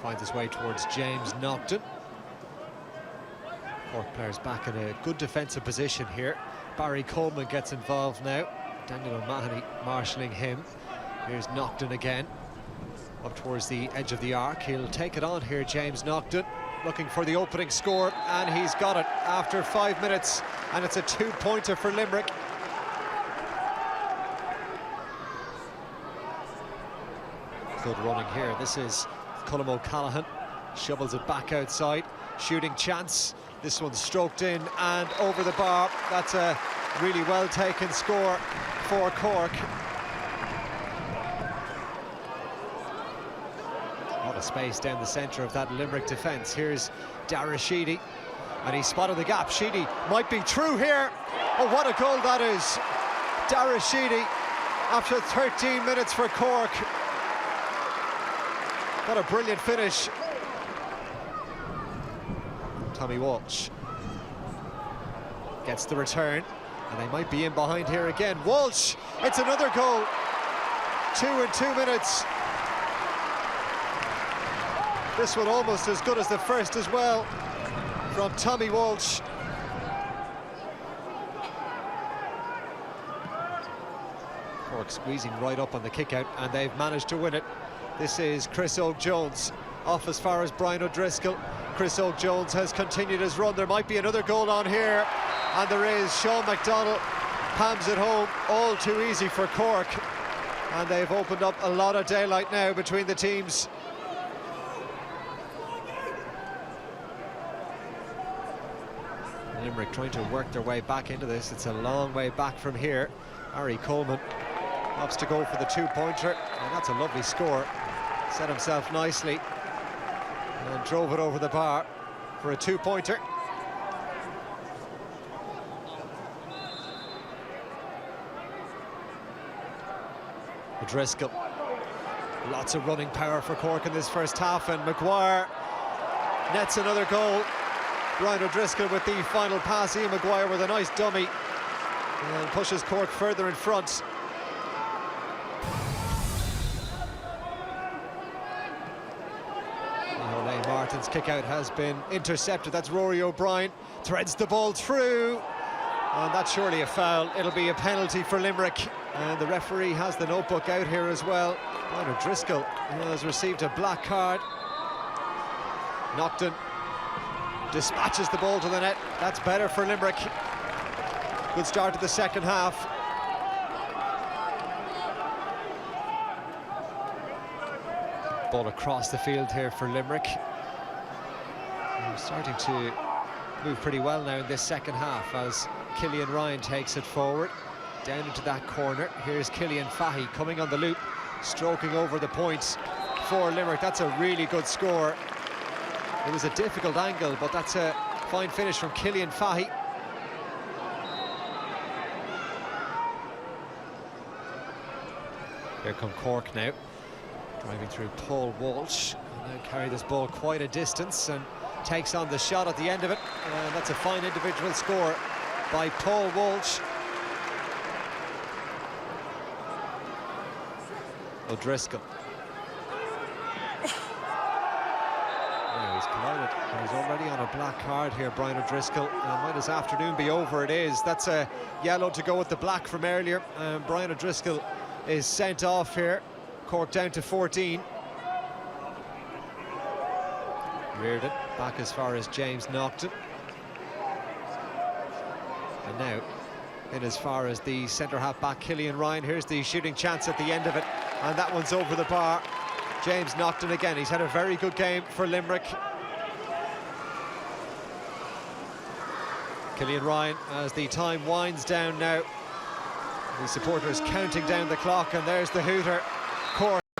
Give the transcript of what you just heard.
Finds his way towards James Nocton. Cork players back in a good defensive position here. Barry Coleman gets involved now. Daniel O'Mahony marshalling him. Here's Nocton again. Up towards the edge of the arc. He'll take it on here, James Nocton. Looking for the opening score, and he's got it after 5 minutes. And it's a 2-pointer for Limerick. Good running here. This is Colm O'Callaghan. Shovels it back outside. Shooting chance. This one's stroked in and over the bar. That's a really well taken score for Cork. A lot of space down the centre of that Limerick defence. Here's Dara Sheedy, and he spotted the gap. Sheedy might be through here. Oh, what a goal that is. Dara Sheedy, after 13 minutes for Cork. What a brilliant finish. Tommy Walsh gets the return, and they might be in behind here again. Walsh, it's another goal. 2 in 2 minutes. This one almost as good as the first as well, from Tommy Walsh. Cork squeezing right up on the kick out, and they've managed to win it. This is Chris Oak-Jones, off as far as Brian O'Driscoll. Chris Oak-Jones has continued his run. There might be another goal on here, and there is. Sean McDonald pams it home. All too easy for Cork, and they've opened up a lot of daylight now between the teams. Limerick trying to work their way back into this. It's a long way back from here. Barry Coleman opts to go for the 2-pointer, and that's a lovely score. Set himself nicely and drove it over the bar for a 2-pointer. O'Driscoll. Lots of running power for Cork in this first half, and Maguire nets another goal. Brian O'Driscoll with the final pass. Ian Maguire with a nice dummy and pushes Cork further in front. Martin's kick-out has been intercepted. That's Rory O'Brien. Threads the ball through, and that's surely a foul. It'll be a penalty for Limerick, and the referee has the notebook out here as well. Brian O'Driscoll has received a black card. Nocton dispatches the ball to the net. That's better for Limerick. Good start to the second half. Ball across the field here for Limerick. We're starting to move pretty well now in this second half as Killian Ryan takes it forward. Down into that corner. Here's Killian Fahy coming on the loop, stroking over the points for Limerick. That's a really good score. It was a difficult angle, but that's a fine finish from Killian Fahy. Here come Cork now, driving through Paul Walsh. And now carry this ball quite a distance and takes on the shot at the end of it. And that's a fine individual score by Paul Walsh. O'Driscoll. Now he's collided. He's already on a black card here, Brian O'Driscoll. Might his afternoon be over? It is. That's a yellow to go with the black from earlier. Brian O'Driscoll is sent off here. Cork down to 14. Reardon back as far as James Nocton. And now in as far as the centre half back Killian Ryan. Here's the shooting chance at the end of it, and that one's over the bar. James Nocton again. He's had a very good game for Limerick. Killian Ryan as the time winds down now. The supporters counting down the clock, and there's the hooter.